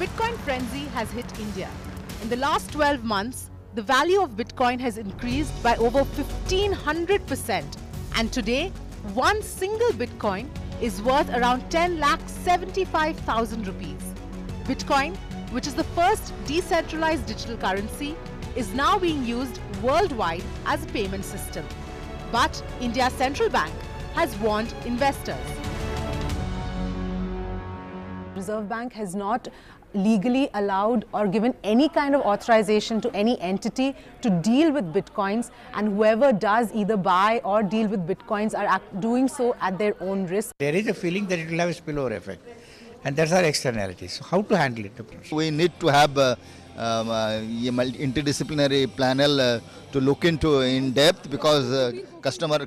Bitcoin frenzy has hit India. In the last 12 months, the value of Bitcoin has increased by over 1500%. And today, one single Bitcoin is worth around 10,75,000 rupees. Bitcoin, which is the first decentralized digital currency, is now being used worldwide as a payment system. But India's central bank has warned investors. Reserve Bank has not legally allowed or given any kind of authorization to any entity to deal with Bitcoins, and whoever does either buy or deal with Bitcoins are doing so at their own risk. There is a feeling that it will have a spillover effect, and that's our externalities. So how to handle it? We need to have a interdisciplinary panel to look into in depth, because customer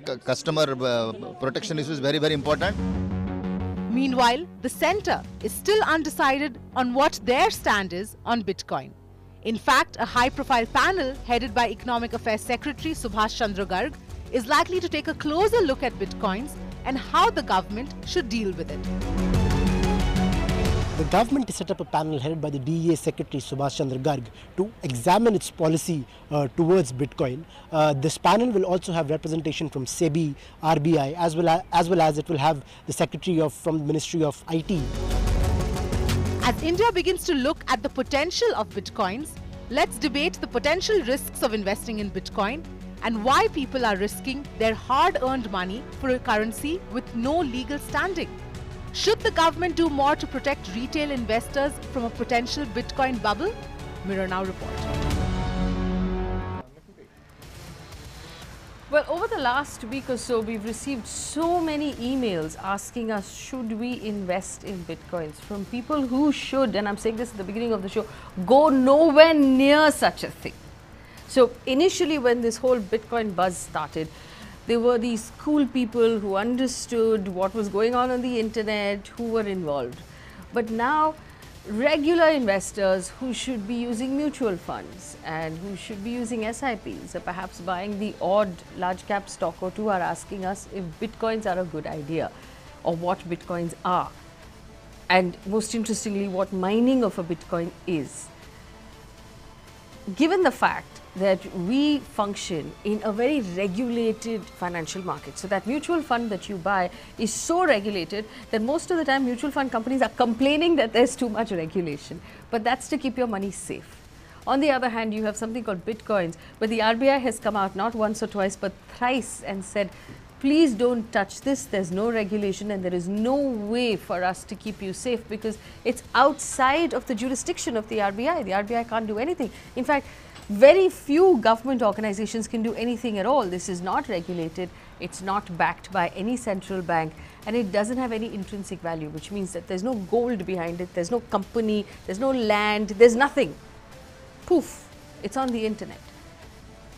protection issue is very, very important. Meanwhile, the centre is still undecided on what their stand is on Bitcoin. In fact, a high-profile panel headed by Economic Affairs Secretary Subhash Chandra Garg is likely to take a closer look at Bitcoins and how the government should deal with it. The government has set up a panel headed by the DEA Secretary Subhash Chandra Garg to examine its policy towards Bitcoin. This panel will also have representation from SEBI, RBI, as well as it will have the Secretary from the Ministry of IT. As India begins to look at the potential of Bitcoins, let's debate the potential risks of investing in Bitcoin and why people are risking their hard-earned money for a currency with no legal standing. Should the government do more to protect retail investors from a potential Bitcoin bubble? Mirror Now report. Well, over the last week or so, we've received so many emails asking us, should we invest in Bitcoins, from people who should, and I'm saying this at the beginning of the show, go nowhere near such a thing. So initially, when this whole Bitcoin buzz started, there were these cool people who understood what was going on the internet, who were involved. But now, regular investors who should be using mutual funds and who should be using SIPs or perhaps buying the odd large cap stock or two are asking us if Bitcoins are a good idea or what Bitcoins are. And most interestingly, what mining of a Bitcoin is. Given the fact that we function in a very regulated financial market. So that mutual fund that you buy is so regulated that most of the time mutual fund companies are complaining that there's too much regulation. But that's to keep your money safe. On the other hand, you have something called Bitcoins, where the RBI has come out not once or twice but thrice and said, please don't touch this, there's no regulation and there is no way for us to keep you safe because it's outside of the jurisdiction of the RBI. The RBI can't do anything. In fact, very few government organizations can do anything at all. This is not regulated, it's not backed by any central bank, and it doesn't have any intrinsic value, which means that there's no gold behind it, there's no company, there's no land, there's nothing. Poof, it's on the internet.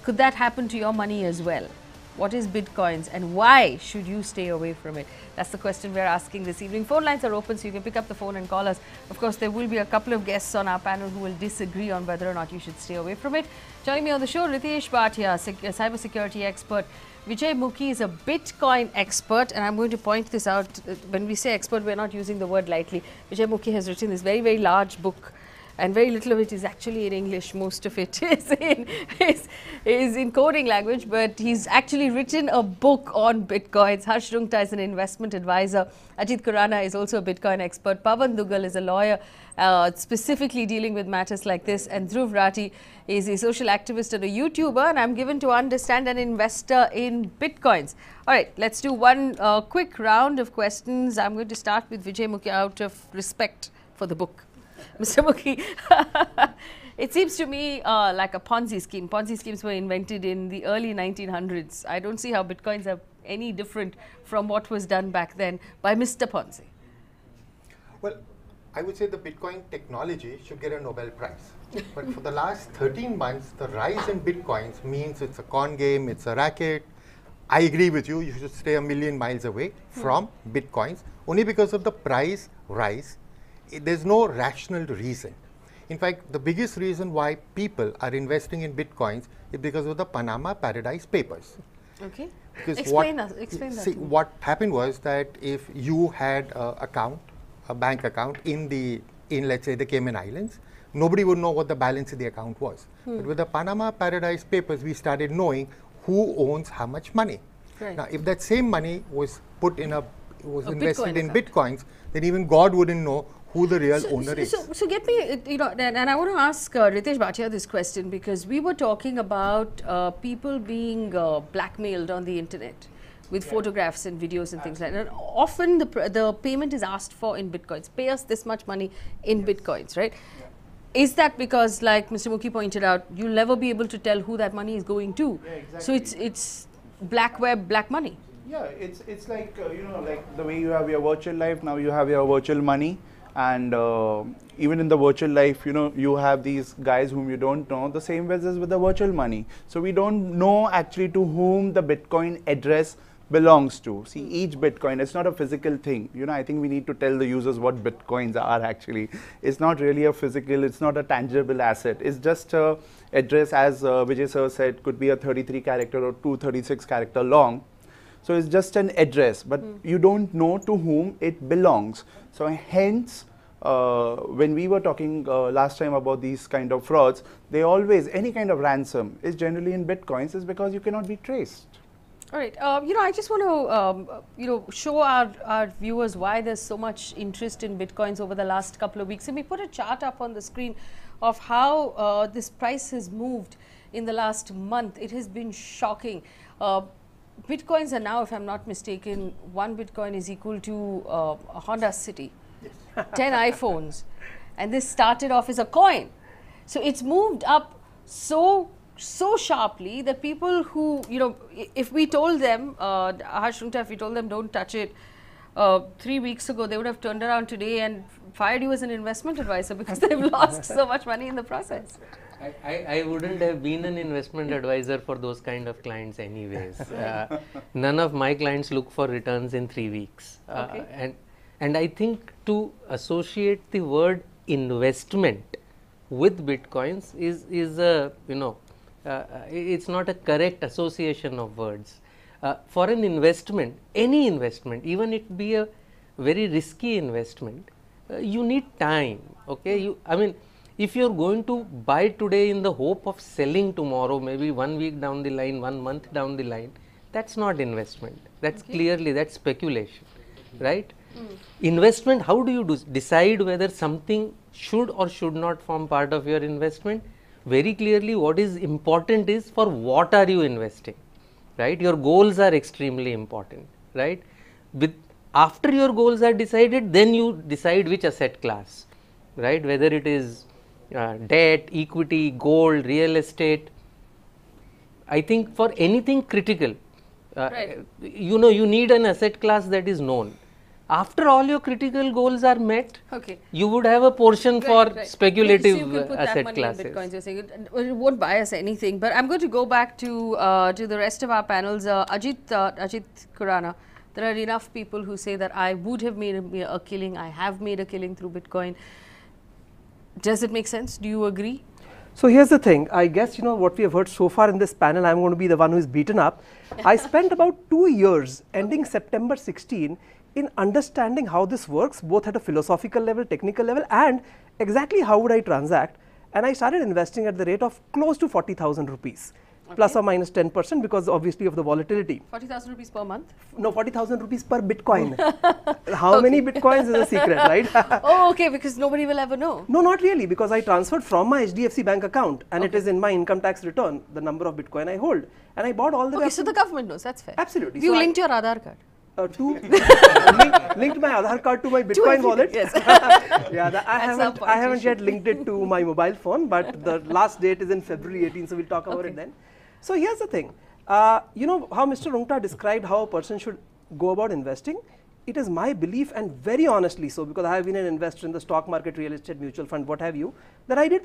Could that happen to your money as well? What is Bitcoins and why should you stay away from it? That's the question we're asking this evening. Phone lines are open, so you can pick up the phone and call us. Of course, there will be a couple of guests on our panel who will disagree on whether or not you should stay away from it. Joining me on the show, Ritesh Bhatia, cybersecurity expert. Vijay Mukhi is a Bitcoin expert, and I'm going to point this out. When we say expert, we're not using the word lightly. Vijay Mukhi has written this very, very large book, and very little of it is actually in English. Most of it is in coding language, but he's actually written a book on Bitcoins. Harsh Rungta is an investment advisor. Ajit Khurana is also a Bitcoin expert. Pawan Dugal is a lawyer specifically dealing with matters like this. And Dhruv Rathi is a social activist and a YouTuber, and I'm given to understand an investor in Bitcoins. All right, let's do one quick round of questions. I'm going to start with Vijay Mukhi out of respect for the book. Mr. Mukhi, it seems to me like a Ponzi scheme. Ponzi schemes were invented in the early 1900s. I don't see how Bitcoins are any different from what was done back then by Mr. Ponzi. Well, I would say the Bitcoin technology should get a Nobel Prize. But for the last 13 months, the rise in Bitcoins means it's a con game, it's a racket. I agree with you, you should stay a million miles away from Bitcoins, only because of the price rise. There's no rational reason. In fact, the biggest reason why people are investing in Bitcoins is because of the Panama Paradise Papers. Okay. Because explain that. What happened was that if you had a bank account in the in, let's say, the Cayman Islands, nobody would know what the balance in the account was. But with the Panama Paradise Papers, we started knowing who owns how much money. Right. Now, if that same money was put in invested Bitcoin in account. bitcoins, then even God wouldn't know who the real owner is. So get me, and I want to ask Ritesh Bhatia this question, because we were talking about people being blackmailed on the internet with photographs and videos and things like that. And often the payment is asked for in bitcoins. Pay us this much money in bitcoins, right? Is that because, like Mr. Mukhi pointed out, you'll never be able to tell who that money is going to? Yeah, exactly. So it's black web, black money. Yeah, it's like like the way you have your virtual life, now you have your virtual money, and even in the virtual life, you have these guys whom you don't know. The same way as with the virtual money. So we don't know actually to whom the Bitcoin address belongs to. See, each Bitcoin, it's not a physical thing. I think we need to tell the users what Bitcoins are actually. It's not really a physical, it's not a tangible asset. It's just a address, as Vijay sir said, could be a 33 character or 236 character long. So it's just an address, but you don't know to whom it belongs. So hence, when we were talking last time about these kind of frauds, they always, any kind of ransom is generally in Bitcoins, is because you cannot be traced. All right. I just want to, show our viewers why there's so much interest in Bitcoins over the last couple of weeks. And we put a chart up on the screen of how this price has moved in the last month. It has been shocking. Bitcoins are now, if I'm not mistaken, one Bitcoin is equal to a Honda City, 10 iPhones. And this started off as a coin. So it's moved up so sharply that people who, if we told them, Harshunta, if we told them don't touch it 3 weeks ago, they would have turned around today and fired you as an investment advisor because they've lost so much money in the process. I wouldn't have been an investment advisor for those kind of clients anyways. None of my clients look for returns in 3 weeks. And I think to associate the word investment with Bitcoins is a, it's not a correct association of words. For an investment, any investment, even it be a very risky investment, you need time. Okay, if you're going to buy today in the hope of selling tomorrow, maybe 1 week down the line, 1 month down the line, that's not investment. That's clearly, that's speculation, right? Investment, how do you decide whether something should or should not form part of your investment? Very clearly, what is important is for what are you investing, right? Your goals are extremely important, right? After your goals are decided, then you decide which asset class, right? Whether it is debt, equity, gold, real estate. I think for anything critical, you need an asset class that is known. After all your critical goals are met, you would have a portion for speculative so you can put asset that money classes. In Bitcoins, you're saying it won't buy us anything. But I'm going to go back to the rest of our panels. Ajit Khurana, there are enough people who say that I would have made a killing, I have made a killing through Bitcoin. Does it make sense? Do you agree? So here's the thing, I guess what we have heard so far in this panel, I'm going to be the one who is beaten up. I spent about 2 years ending September 16 in understanding how this works, both at a philosophical level, technical level, and exactly how would I transact. And I started investing at the rate of close to 40,000 rupees, plus or minus 10%, because obviously of the volatility. 40,000 rupees per month? No, 40,000 rupees per Bitcoin. How many Bitcoins is a secret, right? Oh, okay, because nobody will ever know. No, not really, because I transferred from my HDFC bank account, and it is in my income tax return, the number of Bitcoin I hold. And I bought all the way. Okay, so the government knows, that's fair. Absolutely. You so linked your Aadhaar card? Linked my Aadhaar card to my Bitcoin wallet. Yes. Yeah, I haven't yet linked it to my mobile phone, but the last date is in February 18, so we'll talk about it then. So here's the thing, you know how Mr. Rungta described how a person should go about investing? It is my belief, and very honestly so, because I have been an investor in the stock market, real estate, mutual fund, what have you, that I did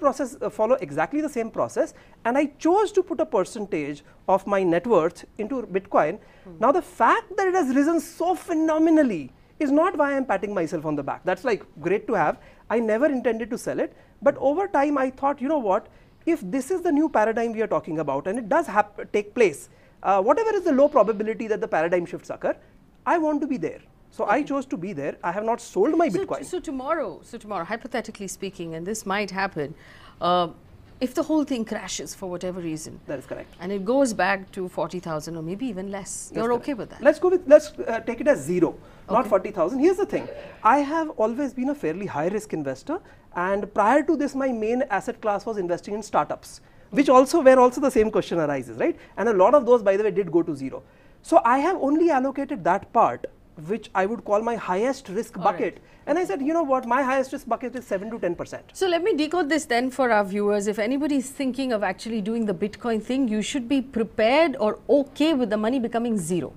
follow exactly the same process, and I chose to put a percentage of my net worth into Bitcoin. Now the fact that it has risen so phenomenally is not why I'm patting myself on the back. That's like great to have. I never intended to sell it, but over time I thought, you know what, if this is the new paradigm we are talking about, and it does take place, whatever is the low probability that the paradigm shifts occur, I want to be there. So I chose to be there. I have not sold my Bitcoin. So tomorrow, hypothetically speaking, and this might happen, if the whole thing crashes for whatever reason. That is correct. And it goes back to 40,000 or maybe even less. You're okay with that? Let's take it as zero, not 40,000. Here's the thing. I have always been a fairly high risk investor, and prior to this, my main asset class was investing in startups, which where also the same question arises, right? And a lot of those, by the way, did go to zero. So I have only allocated that part, which I would call my highest risk bucket. And I said, you know what, my highest risk bucket is 7 to 10%. So let me decode this then for our viewers. If anybody is thinking of actually doing the Bitcoin thing, you should be prepared or okay with the money becoming zero.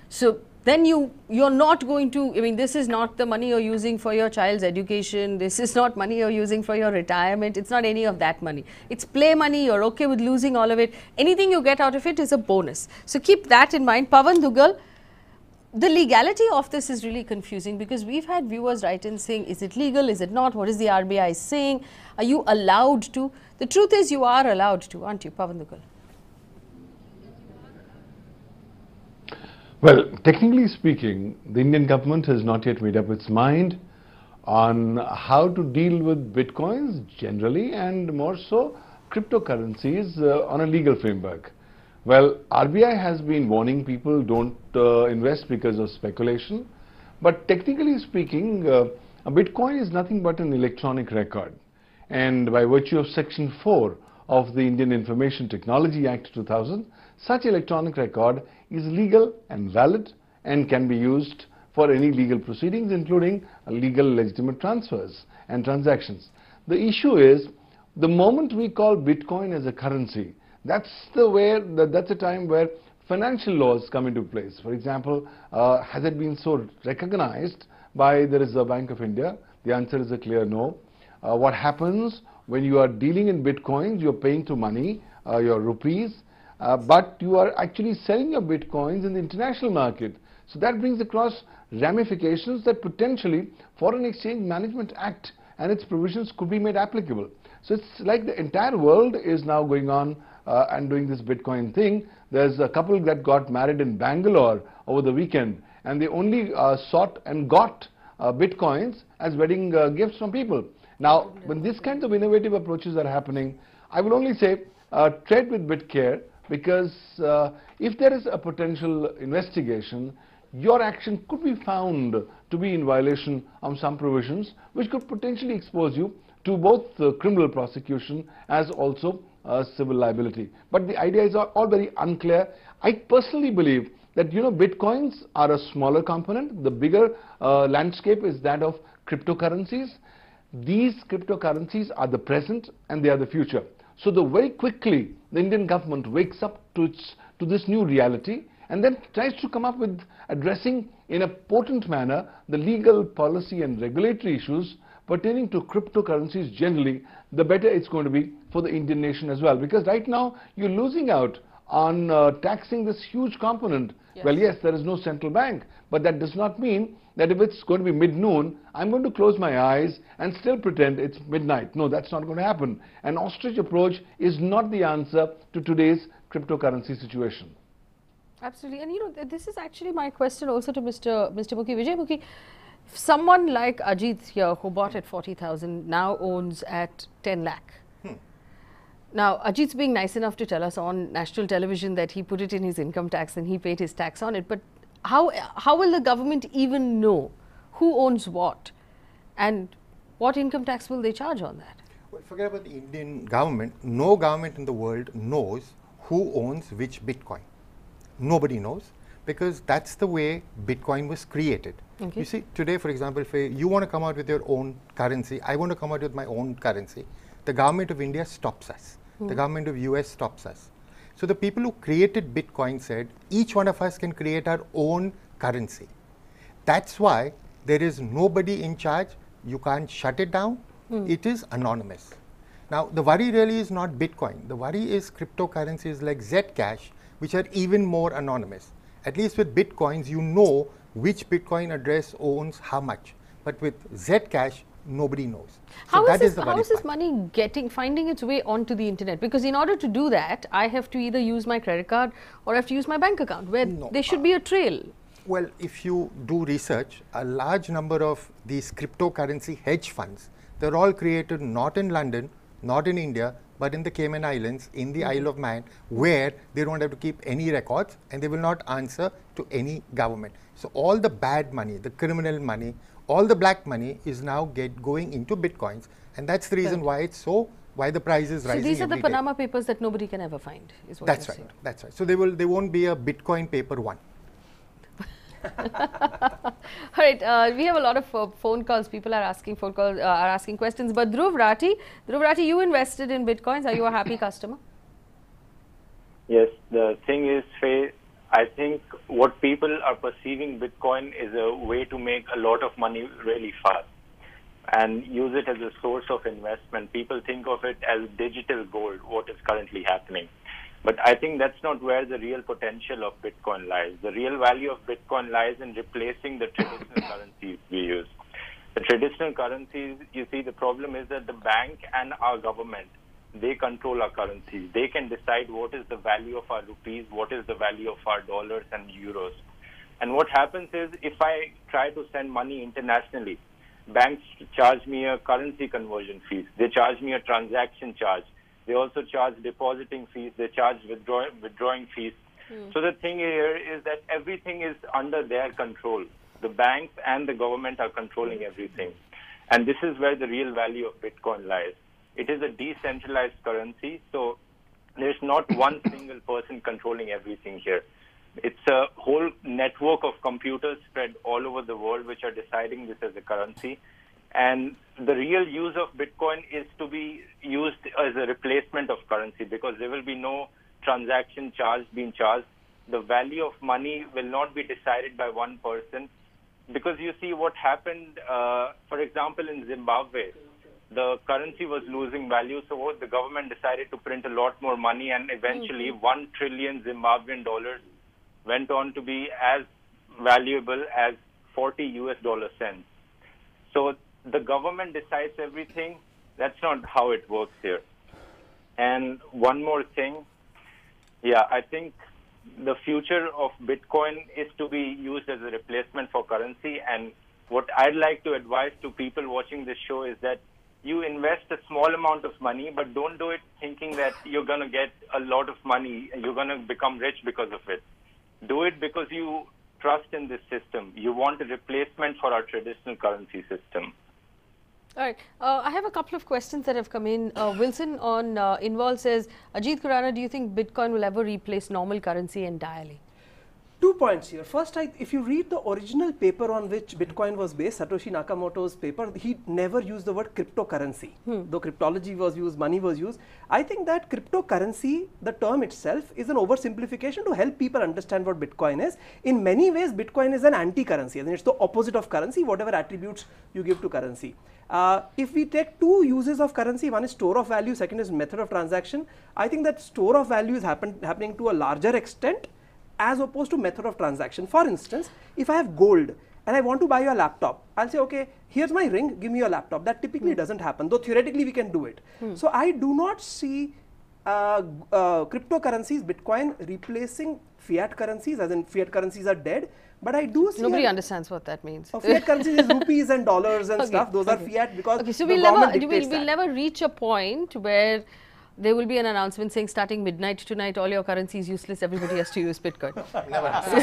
So then you're not going to, I mean, this is not the money you're using for your child's education. This is not money you're using for your retirement. It's not any of that money. It's play money. You're okay with losing all of it. Anything you get out of it is a bonus. So keep that in mind. Pawan Dugal, the legality of this is really confusing because we've had viewers write in saying, is it legal, is it not, what is the RBI saying, are you allowed to? The truth is you are allowed to, aren't you, Pawan Dugal? Well, technically speaking, the Indian government has not yet made up its mind on how to deal with Bitcoins generally and more so cryptocurrencies on a legal framework. Well, RBI has been warning people don't invest because of speculation, but technically speaking, a Bitcoin is nothing but an electronic record, and by virtue of Section 4 of the Indian Information Technology Act 2000, such electronic record is legal and valid and can be used for any legal proceedings, including legal legitimate transfers and transactions. The issue is, the moment we call Bitcoin as a currency, that's a time where financial laws come into place. For example, has it been so recognized by the Reserve Bank of India? The answer is a clear no. What happens when you are dealing in Bitcoins? You're paying through money, your rupees, but you are actually selling your Bitcoins in the international market. So that brings across ramifications that potentially Foreign Exchange Management Act and its provisions could be made applicable. So it's like the entire world is now going on and doing this Bitcoin thing. There's a couple that got married in Bangalore over the weekend, and they only sought and got Bitcoins as wedding gifts from people. Now, when these kinds of innovative approaches are happening, I will only say tread with bit care, because if there is a potential investigation, your action could be found to be in violation of some provisions which could potentially expose you to both criminal prosecution as also civil liability. But the idea is all very unclear. I personally believe that, Bitcoins are a smaller component. The bigger landscape is that of cryptocurrencies. These cryptocurrencies are the present and they are the future. So the very quickly the Indian government wakes up to this new reality and then tries to come up with addressing in a potent manner the legal, policy and regulatory issues pertaining to cryptocurrencies generally, the better it's going to be for the Indian nation as well. Because right now you're losing out on taxing this huge component. Yes. Well, yes, there is no central bank, but that does not mean that if it's going to be mid-noon, I'm going to close my eyes and still pretend it's midnight. No, that's not going to happen. An ostrich approach is not the answer to today's cryptocurrency situation. Absolutely. And this is actually my question also to Mr. Mukhi. Vijay Mukhi, someone like Ajit here who bought at 40,000 now owns at 10 lakh. Now, Ajit's being nice enough to tell us on national television that he put it in his income tax and he paid his tax on it. But how will the government even know who owns what and what income tax will they charge on that? Well, forget about the Indian government. No government in the world knows who owns which Bitcoin. Nobody knows, because that's the way Bitcoin was created. Okay. You see, today, for example, if you want to come out with your own currency, I want to come out with my own currency, the government of India stops us. The government of US stops us. So the people who created Bitcoin said, each one of us can create our own currency. That's why there is nobody in charge. You can't shut it down. It is anonymous. Now, the worry really is not Bitcoin. The worry is cryptocurrencies like Zcash, which are even more anonymous. At least with Bitcoins, you know which Bitcoin address owns how much. But with Zcash, nobody knows. How is this money finding its way onto the internet? Because in order to do that, I have to either use my credit card or I have to use my bank account, where there should be a trail. Well, if you do research, a large number of these cryptocurrency hedge funds, they're all created not in London, not in India, but in the Cayman Islands, in the Isle of Man, where they don't have to keep any records and they will not answer to any government. So all the bad money, the criminal money, all the black money is now going into bitcoins, and that's the reason why it's why the price is rising. So these are the every day. Panama Papers that nobody can ever find, is what That's you're right. saying. That's right. So they won't be a Bitcoin paper one. All right, we have a lot of phone calls. People are asking are asking questions. But Dhruv Rati, you invested in bitcoins. Are you a happy customer? Yes, the thing is, Faye, I think what people are perceiving Bitcoin is a way to make a lot of money really fast and use it as a source of investment. People think of it as digital gold, what is currently happening. But I think that's not where the real potential of Bitcoin lies. The real value of Bitcoin lies in replacing the traditional currencies we use. The traditional currencies, you see, the problem is that the bank and our government, they control our currencies. They can decide what is the value of our rupees, what is the value of our dollars and euros. And what happens is, if I try to send money internationally, banks charge me a currency conversion fees. They charge me a transaction charge. They also charge depositing fees. They charge withdrawing fees. So the thing here is that everything is under their control. The banks and the government are controlling everything. And this is where the real value of Bitcoin lies. It is a decentralized currency, so there's not one single person controlling everything here. It's a whole network of computers spread all over the world which are deciding this as a currency. And the real use of Bitcoin is to be used as a replacement of currency, because there will be no transaction charge being charged. The value of money will not be decided by one person, because you see what happened, for example, in Zimbabwe. The currency was losing value, so the government decided to print a lot more money, and eventually 1 trillion Zimbabwean dollars went on to be as valuable as 40 US dollar cents. So the government decides everything. That's not how it works here. And one more thing, I think the future of Bitcoin is to be used as a replacement for currency. And what I'd like to advise to people watching this show is that you invest a small amount of money, but don't do it thinking that you're going to get a lot of money, you're going to become rich because of it. Do it because you trust in this system. You want a replacement for our traditional currency system. All right. I have a couple of questions that have come in. Wilson on Involve says, Ajit Khurana, do you think Bitcoin will ever replace normal currency entirely? 2 points here. First, if you read the original paper on which Bitcoin was based, Satoshi Nakamoto's paper, he never used the word cryptocurrency. Though cryptology was used, money was used. I think that cryptocurrency, the term itself, is an oversimplification to help people understand what Bitcoin is. In many ways, Bitcoin is an anti-currency. I mean, it's the opposite of currency, whatever attributes you give to currency. If we take two uses of currency, one is store of value, second is method of transaction. I think that store of value is happening to a larger extent as opposed to method of transaction. For instance, if I have gold and I want to buy a laptop, I'll say, okay, here's my ring, give me your laptop. That typically doesn't happen, though theoretically we can do it. So I do not see cryptocurrencies, Bitcoin, replacing fiat currencies, as in fiat currencies are dead. But I do see nobody understands what that means. Fiat currencies is rupees and dollars and stuff. Those are fiat because so the we'll never reach a point where there will be an announcement saying starting midnight tonight all your currency is useless, everybody has to use Bitcoin.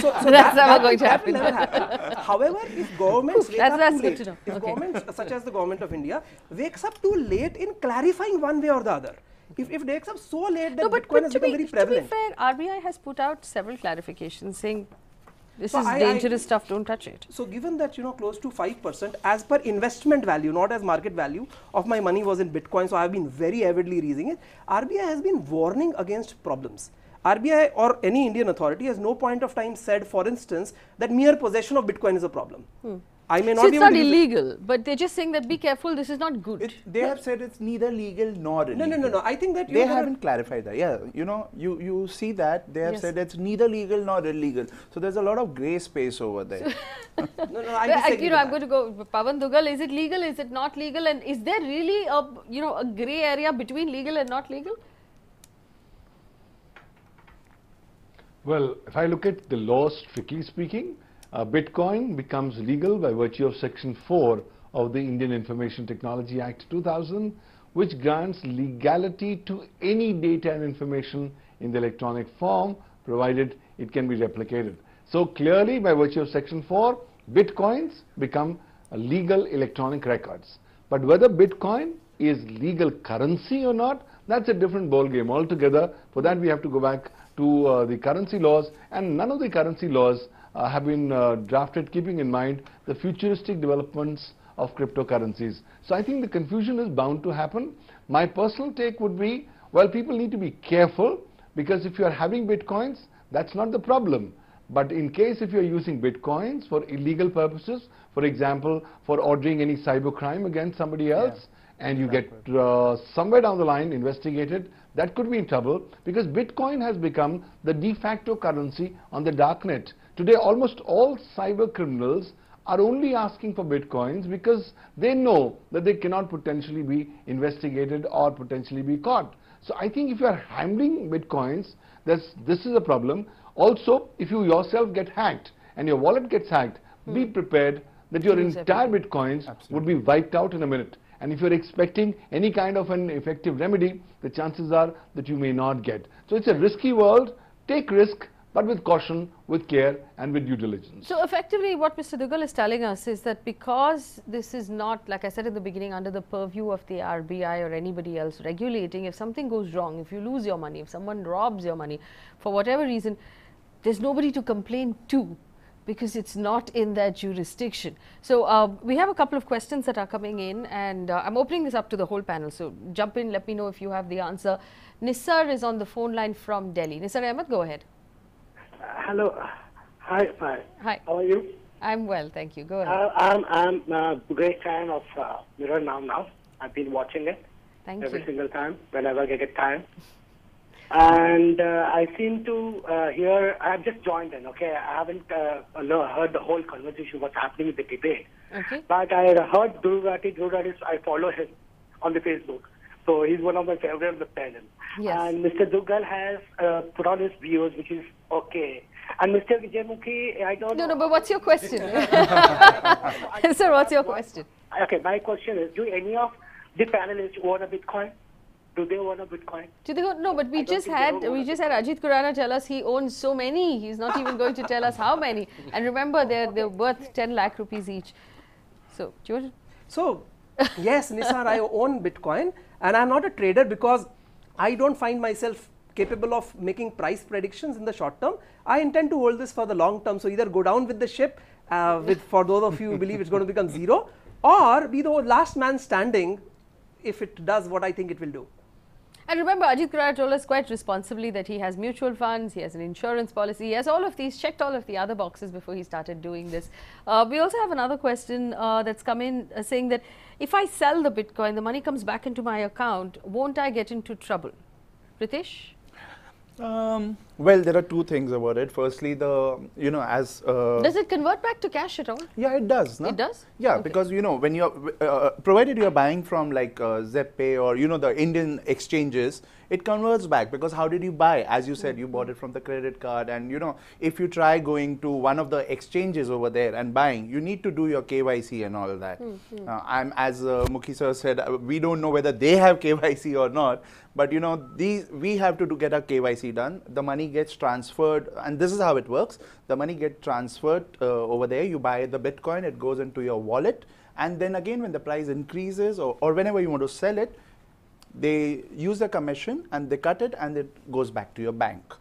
so that's never going to happen. Never happen. However, if governments wake up too late, if governments such as the government of India wakes up too late in clarifying one way or the other, if they wakes up so late that Bitcoin has become very prevalent. To be fair, RBI has put out several clarifications saying this is dangerous stuff, don't touch it. So given that, close to 5% as per investment value, not as market value, of my money was in Bitcoin, so I have been very avidly reading it, RBI has been warning against problems. RBI or any Indian authority has no point of time said, for instance, that mere possession of Bitcoin is a problem. I may not so be it's not illegal, but they're just saying that be careful, this is not good. They have said it's neither legal nor illegal. No. I think that they haven't clarified that. Yeah, you see that they have said it's neither legal nor illegal. So there's a lot of grey space over there. I'm going to go, Pawan Dugal, is it legal? Is it not legal? And is there really a grey area between legal and not legal? Well, if I look at the law strictly speaking, Bitcoin becomes legal by virtue of Section 4 of the Indian Information Technology Act 2000, which grants legality to any data and information in the electronic form, provided it can be replicated. So clearly, by virtue of Section 4, Bitcoins become legal electronic records. But whether Bitcoin is legal currency or not, that's a different ball game altogether. For that, we have to go back to the currency laws, and none of the currency laws have been drafted keeping in mind the futuristic developments of cryptocurrencies. So I think the confusion is bound to happen. My personal take would be, well, people need to be careful, because if you are having Bitcoins, that's not the problem. But in case if you are using Bitcoins for illegal purposes, for example, for ordering any cybercrime against somebody else, and you get somewhere down the line investigated, that could be in trouble, because Bitcoin has become the de facto currency on the darknet. Today, almost all cyber criminals are only asking for Bitcoins because they know that they cannot potentially be investigated or potentially be caught. So I think if you are handling Bitcoins, this is a problem. Also, if you yourself get hacked and your wallet gets hacked, be prepared that your entire Bitcoins would be wiped out in a minute. And if you're expecting any kind of an effective remedy, the chances are that you may not get. So it's a risky world. Take risk, but with caution, with care, and with due diligence. So effectively, what Mr. Duggal is telling us is that because this is not, like I said in the beginning, under the purview of the RBI or anybody else regulating, if something goes wrong, if you lose your money, if someone robs your money, for whatever reason, there's nobody to complain to, because it's not in their jurisdiction. So we have a couple of questions that are coming in, and I'm opening this up to the whole panel. So jump in, let me know if you have the answer. Nisar is on the phone line from Delhi. Nisar Ahmed, go ahead. Hello. Hi. Hi. How are you? I'm well, thank you. Go ahead. I'm a great fan of Mirror Now. I've been watching it every single time, whenever I get time. And I seem to hear, I've just joined in, okay? I haven't heard the whole conversation, what's happening with the debate. Okay. But I heard Dhruv, I follow him on the Facebook. So he's one of my favorite of the panel. Yes. And Mr. Duggal has put on his views, which is okay. And Mr. Vijayamukhi, I don't know. No, but what's your question? Sir, what's your question? Okay, my question is, do any of the panelists own a Bitcoin? Do they own a Bitcoin? Do they no, but we just had Ajit Khurana tell us he owns so many. He's not even going to tell us how many. And remember, they're worth 10 lakh rupees each. So, do you want to? So, yes, Nisar, I own Bitcoin, and I'm not a trader because I don't find myself capable of making price predictions in the short term. I intend to hold this for the long term. So either go down with the ship, for those of you who believe it's going to become zero, or be the last man standing if it does what I think it will do. And remember, Ajit Khurana told us quite responsibly that he has mutual funds, he has an insurance policy, he has all of these, checked all of the other boxes before he started doing this. We also have another question that's come in saying that if I sell the Bitcoin, the money comes back into my account, won't I get into trouble? Pritesh? Well, there are two things about it. Firstly, as does it convert back to cash at all? Yeah, it does. No? It does? Yeah, okay. Because when you're provided you're buying from like ZepPay or the Indian exchanges, it converts back, because how did you buy? As you said, you bought it from the credit card, and if you try going to one of the exchanges over there and buying, you need to do your KYC and all that. As Mukhi sir said, we don't know whether they have KYC or not, but we have to get our KYC done. The money gets transferred, and this is how it works. The money gets transferred over there. You buy the Bitcoin, it goes into your wallet, and then again when the price increases or whenever you want to sell it, they use the commission and they cut it and it goes back to your bank.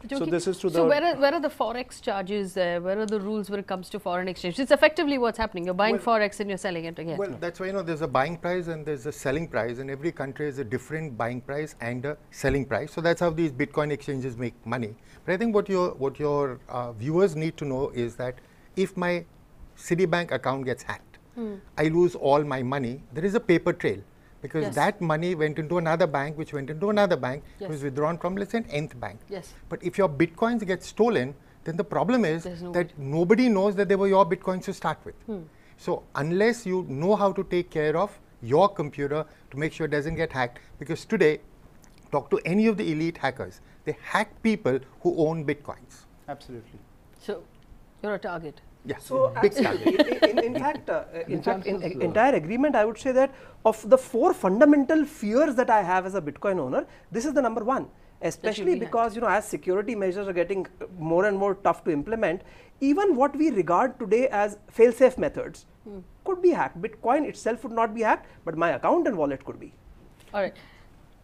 So this is So where are the forex charges? Where are the rules when it comes to foreign exchange? It's effectively what's happening. You're buying forex and you're selling it again. Well, that's why there's a buying price and there's a selling price, and every country has a different buying price and a selling price. So that's how these Bitcoin exchanges make money. But I think what your viewers need to know is that if my Citibank account gets hacked, I lose all my money. There is a paper trail. Because that money went into another bank, which went into another bank, was withdrawn from, let's say, an nth bank. Yes. But if your Bitcoins get stolen, then the problem is that nobody knows that they were your Bitcoins to start with. So unless you know how to take care of your computer to make sure it doesn't get hacked, because today, talk to any of the elite hackers, they hack people who own Bitcoins. Absolutely. So you're a target. Yeah. So in fact, in entire agreement, I would say that of the 4 fundamental fears that I have as a Bitcoin owner, this is the number 1. Especially because, you know, as security measures are getting more and more tough to implement, even what we regard today as fail-safe methods could be hacked. Bitcoin itself would not be hacked, but my account and wallet could be. All right.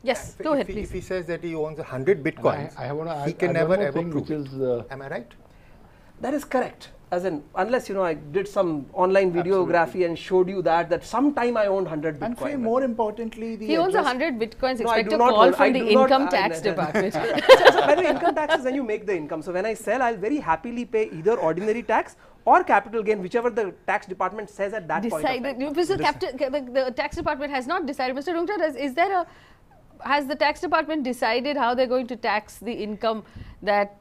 Yes, go ahead, please. If he says that he owns 100 Bitcoins, he can never ever prove it. Am I right? That is correct. As in, unless, you know, I did some online videography and showed you that sometime I owned 100 Bitcoin. And say more importantly, he owns 100 Bitcoins. Expect a call from the income tax department. So, by the way, income tax is when you make the income. So when I sell, I'll very happily pay either ordinary tax or capital gain, whichever the tax department says at that point. The tax department has not decided. Mr. Rungta, has the tax department decided how they're going to tax the income that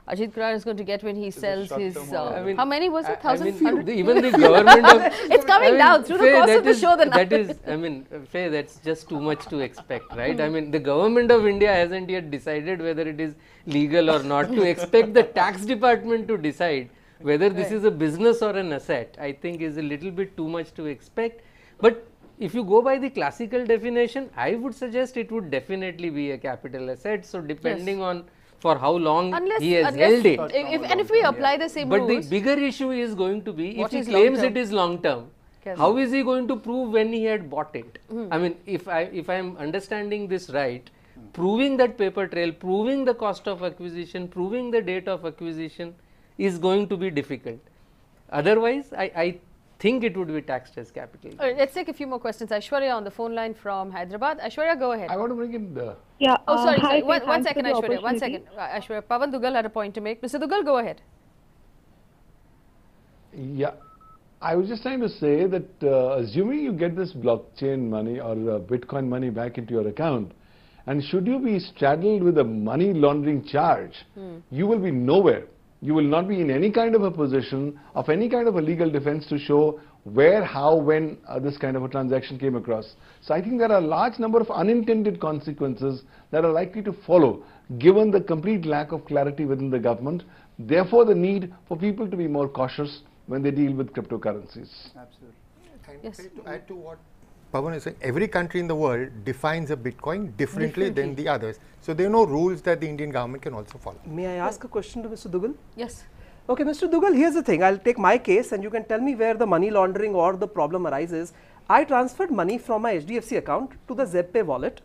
Ajit Karan is going to get when he sells his, how many was it? 1,100? Even the government of... It's coming down through the course of the show. That is, I mean, Faye, that's just too much to expect, right? I mean, the government of India hasn't yet decided whether it is legal or not. To expect the tax department to decide whether this is a business or an asset, I think is a little bit too much to expect. But if you go by the classical definition, I would suggest it would definitely be a capital asset. So depending on for how long he has held it. If we apply the same rules. But the bigger issue is going to be, if he claims it is long term, how is he going to prove when he had bought it? I mean, if I am understanding this right, proving that paper trail, proving the cost of acquisition, proving the date of acquisition is going to be difficult. Otherwise, I think it would be taxed as capital. All right, let's take a few more questions. Aishwarya on the phone line from Hyderabad. Aishwarya, go ahead. I want to bring in the... Yeah. Oh, sorry. One second, Aishwarya. 1 second. Aishwarya, Pawan Dugal had a point to make. Mr. Dugal, go ahead. Yeah. I was just trying to say that assuming you get this blockchain money or Bitcoin money back into your account, and should you be straddled with a money laundering charge, you will be nowhere. You will not be in any kind of a position of any kind of a legal defense to show where, how, when this kind of a transaction came across. So I think there are a large number of unintended consequences that are likely to follow given the complete lack of clarity within the government. Therefore, the need for people to be more cautious when they deal with cryptocurrencies. Absolutely. And to add to what Pawan is saying, every country in the world defines a Bitcoin differently than the others. So there are no rules that the Indian government can also follow. May I ask a question to Mr. Dugal? Yes. Okay, Mr. Dugal, here's the thing. I'll take my case and you can tell me where the money laundering or the problem arises. I transferred money from my HDFC account to the ZebPay wallet.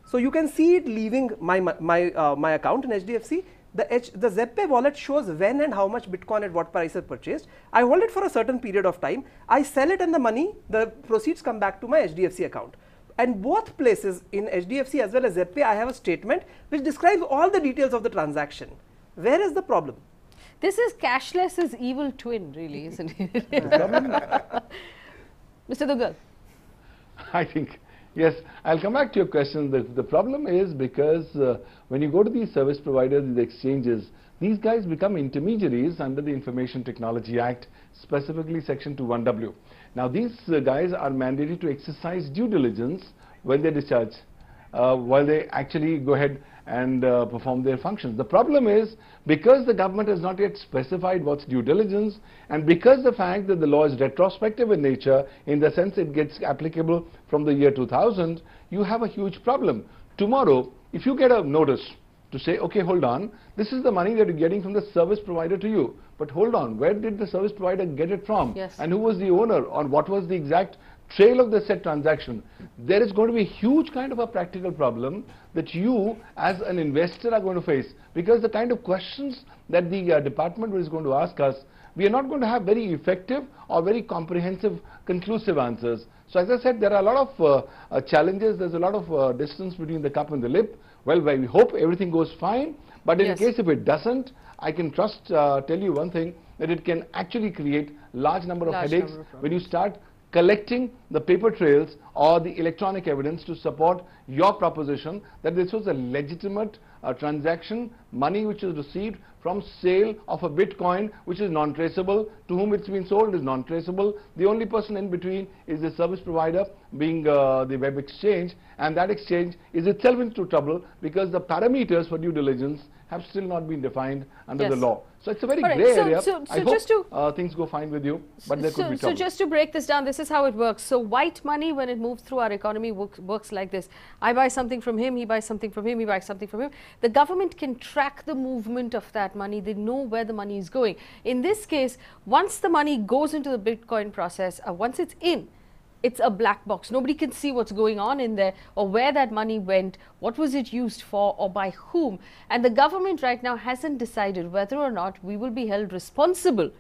So you can see it leaving my account in HDFC. The ZebPay wallet shows when and how much Bitcoin at what price I purchased. I hold it for a certain period of time. I sell it and the proceeds come back to my HDFC account. And both places in HDFC as well as ZebPay, I have a statement which describes all the details of the transaction. Where is the problem? This is cashless's evil twin, really, isn't it? Mr. Dugal. I think, yes, I'll come back to your question. The problem is because when you go to these service providers, these exchanges, these guys become intermediaries under the Information Technology Act, specifically Section 21W. Now, these guys are mandated to exercise due diligence when they discharge, while they actually go ahead and perform their functions. The problem is, because the government has not yet specified what's due diligence, and because the fact that the law is retrospective in nature, in the sense it gets applicable from the year 2000, you have a huge problem. Tomorrow, if you get a notice to say, okay, hold on, this is the money that you're getting from the service provider to you, but hold on, where did the service provider get it from? Yes. And who was the owner, or what was the exact trail of the said transaction? There is going to be a huge kind of a practical problem that you as an investor are going to face, because the kind of questions that the department is going to ask us, we are not going to have very effective or very comprehensive, conclusive answers. So as I said, there are a lot of challenges, there's a lot of distance between the cup and the lip. Well, we hope everything goes fine, but in case if it doesn't, I can tell you one thing, that it can actually create large number of headaches when you start collecting the paper trails or the electronic evidence to support your proposition that this was a legitimate transaction, money which is received from sale of a Bitcoin which is non-traceable, to whom it's been sold is non-traceable. The only person in between is the service provider, being the web exchange, and that exchange is itself into trouble because the parameters for due diligence have still not been defined under the law. So it's a very grey area. I hope things go fine with you, but there could be trouble. So just to break this down, this is how it works. So white money, when it moves through our economy, works like this. I buy something from him, he buys something from him, he buys something from him. The government can track the movement of that money. They know where the money is going. In this case, once the money goes into the Bitcoin process, once it's in, it's a black box. Nobody can see what's going on in there or where that money went, what was it used for or by whom. And the government right now hasn't decided whether or not we will be held responsible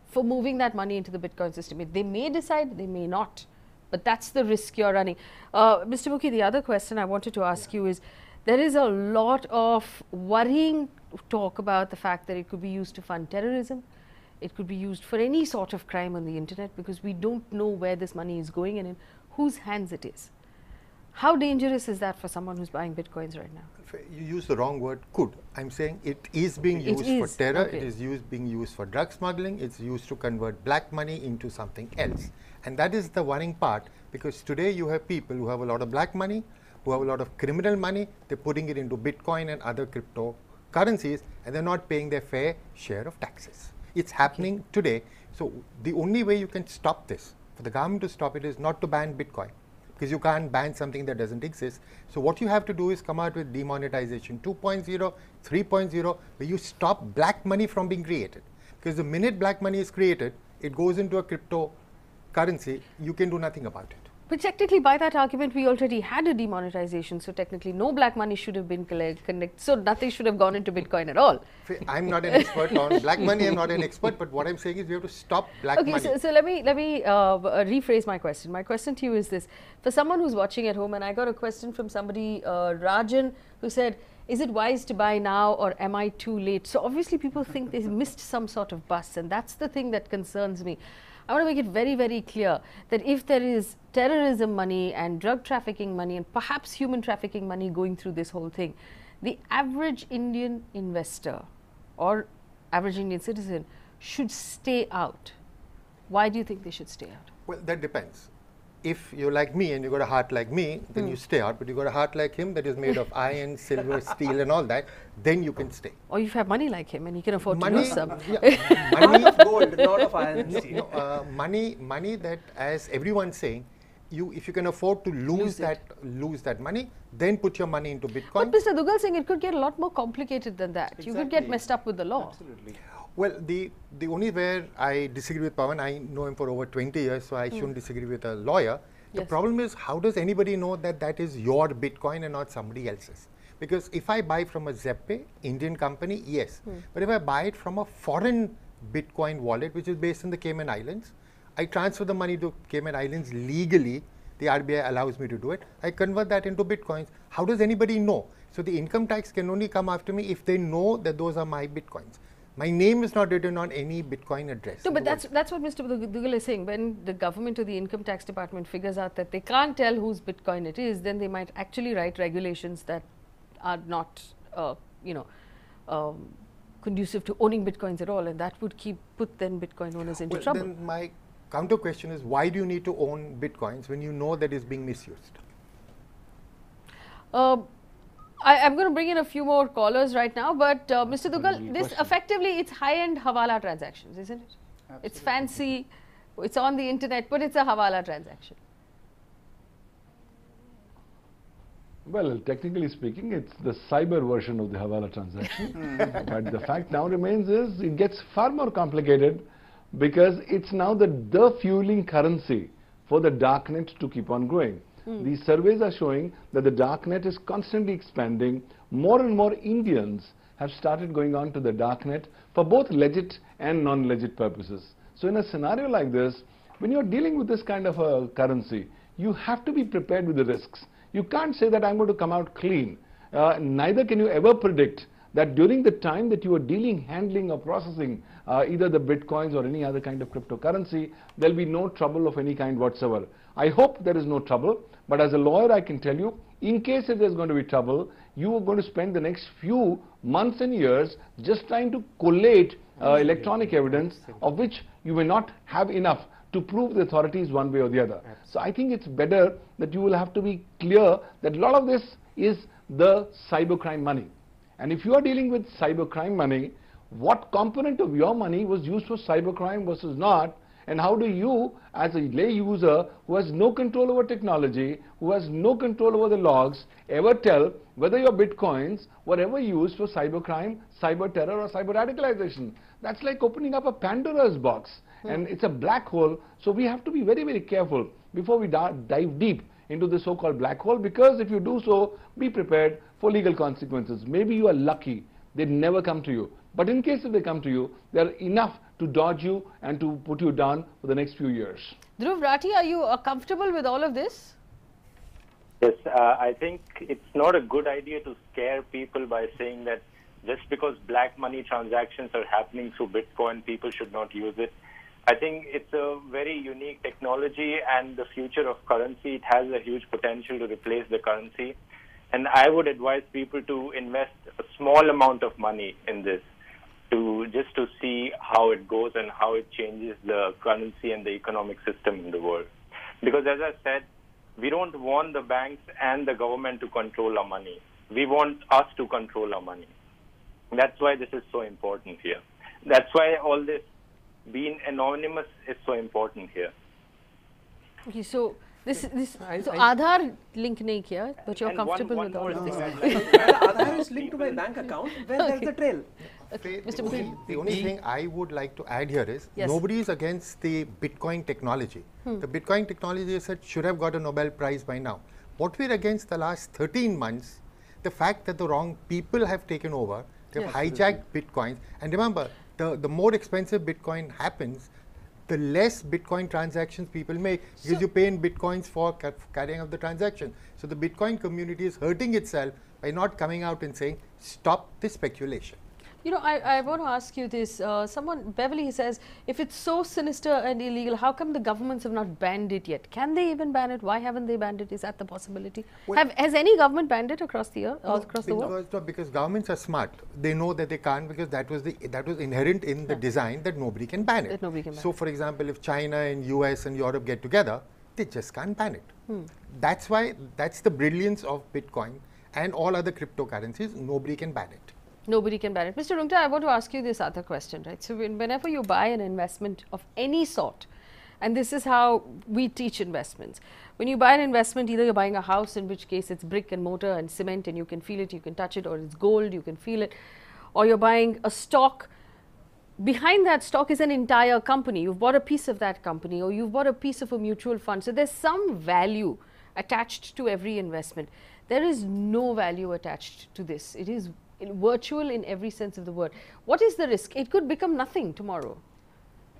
for moving that money into the Bitcoin system. They may decide, they may not. But that's the risk you're running. Mr. Mukhi, the other question I wanted to ask you is, there is a lot of worrying talk about the fact that it could be used to fund terrorism. It could be used for any sort of crime on the internet because we don't know where this money is going and in whose hands it is. How dangerous is that for someone who's buying Bitcoins right now? You use the wrong word, could. I'm saying it is being used for terror, it is being used for drug smuggling, it's used to convert black money into something else. And that is the worrying part, because today you have people who have a lot of black money, who have a lot of criminal money, they're putting it into Bitcoin and other cryptocurrencies, and they're not paying their fair share of taxes. It's happening today. So the only way you can stop this, for the government to stop it, is not to ban Bitcoin, because you can't ban something that doesn't exist. So what you have to do is come out with demonetization 2.0, 3.0, where you stop black money from being created. Because the minute black money is created, it goes into a cryptocurrency, you can do nothing about it. But technically, by that argument, we already had a demonetization. So technically, no black money should have been collected. So nothing should have gone into Bitcoin at all. I'm not an expert on black money. I'm not an expert. But what I'm saying is we have to stop black money. So let me rephrase my question. My question to you is this. For someone who's watching at home, and I got a question from somebody, Rajan, who said, is it wise to buy now or am I too late? So obviously, people think they missed some sort of bus. And that's the thing that concerns me. I want to make it very, very clear that if there is terrorism money and drug trafficking money and perhaps human trafficking money going through this whole thing, the average Indian investor or average Indian citizen should stay out. Why do you think they should stay out? Well, that depends. If you're like me and you've got a heart like me, then you stay out. But you've got a heart like him that is made of iron, silver, steel and all that, then you can stay. Or you have money like him and you can afford to lose some. Money of gold, not of iron and steel. Money that, as everyone's saying, if you can afford to lose that money, then put your money into Bitcoin. But Mr. Dugal saying it could get a lot more complicated than that. Exactly. You could get messed up with the law. Absolutely. Well, the only where I disagree with Pawan, I know him for over 20 years, so I shouldn't disagree with a lawyer. The problem is, how does anybody know that that is your Bitcoin and not somebody else's? Because if I buy from a Zeppay, Indian company, yes. But if I buy it from a foreign Bitcoin wallet, which is based in the Cayman Islands, I transfer the money to Cayman Islands legally. The RBI allows me to do it. I convert that into Bitcoins. How does anybody know? So the income tax can only come after me if they know that those are my Bitcoins. My name is not written on any Bitcoin address. No, but that's what Mr. Dugal is saying. When the government or the income tax department figures out that they can't tell whose Bitcoin it is, then they might actually write regulations that are not, conducive to owning Bitcoins at all, and that would put then Bitcoin owners into trouble. Then my counter question is, why do you need to own Bitcoins when you know that it's being misused? I'm going to bring in a few more callers right now, but Mr. Dugal, this effectively, it's high-end Hawala transactions, isn't it? Absolutely. It's fancy, it's on the internet, but it's a Hawala transaction. Well, technically speaking, it's the cyber version of the Hawala transaction. But the fact now remains is it gets far more complicated because it's now the fueling currency for the darknet to keep on growing. These surveys are showing that the darknet is constantly expanding. More and more Indians have started going on to the darknet for both legit and non-legit purposes. So in a scenario like this, when you're dealing with this kind of a currency, you have to be prepared with the risks. You can't say that I'm going to come out clean. Neither can you ever predict that during the time that you are dealing, handling or processing either the Bitcoins or any other kind of cryptocurrency, there'll be no trouble of any kind whatsoever. I hope there is no trouble, but as a lawyer I can tell you, in case if there's going to be trouble, you are going to spend the next few months and years just trying to collate electronic evidence of which you may not have enough to prove the authorities one way or the other. So I think it's better that you will have to be clear that a lot of this is the cybercrime money. And if you are dealing with cybercrime money, what component of your money was used for cybercrime versus not, and how do you, as a lay user who has no control over technology, who has no control over the logs, ever tell whether your bitcoins were ever used for cybercrime, cyber terror or cyber radicalization? That's like opening up a Pandora's box, and it's a black hole. So we have to be very, very careful before we dive deep into the so-called black hole, because if you do so, be prepared for legal consequences. Maybe you are lucky, they never come to you. But in case if they come to you, they are enough to dodge you and to put you down for the next few years. Dhruv Rathi, are you comfortable with all of this? Yes, I think it's not a good idea to scare people by saying that just because black money transactions are happening through Bitcoin, people should not use it. I think it's a very unique technology, and the future of currency, it has a huge potential to replace the currency. And I would advise people to invest a small amount of money in this, just to see how it goes and how it changes the currency and the economic system in the world. Because as I said, we don't want the banks and the government to control our money. We want us to control our money. That's why this is so important here. That's why all this being anonymous is so important here. Okay, so Aadhaar link nahi kiya, but you're comfortable with all of this. Aadhaar is linked to my bank account, where there's the trail. The only thing I would like to add here is, nobody is against the Bitcoin technology. The Bitcoin technology, as said, should have got a Nobel Prize by now. What we're against the last 13 months, the fact that the wrong people have taken over, they've hijacked Bitcoins. And remember, the more expensive Bitcoin happens, the less Bitcoin transactions people make, because you pay in Bitcoins for carrying out the transaction. So the Bitcoin community is hurting itself by not coming out and saying, stop this speculation. You know, I want to ask you this. Beverly says, if it's so sinister and illegal, how come the governments have not banned it yet? Can they even ban it? Why haven't they banned it? Is that the possibility? Well, has any government banned it across the year, across the world? No, because governments are smart. They know that they can't, because that was inherent in the design, that nobody can ban it. So, for example, if China and US and Europe get together, they just can't ban it. That's why, that's the brilliance of Bitcoin and all other cryptocurrencies. Nobody can ban it. Nobody can ban it. Mr. Rungta, I want to ask you this other question, right? So whenever you buy an investment of any sort, and this is how we teach investments. When you buy an investment, either you're buying a house, in which case it's brick and mortar and cement and you can feel it, you can touch it, or it's gold, you can feel it, or you're buying a stock. Behind that stock is an entire company. You've bought a piece of that company, or you've bought a piece of a mutual fund. So there's some value attached to every investment. There is no value attached to this. It is virtual in every sense of the word. What is the risk? It could become nothing tomorrow.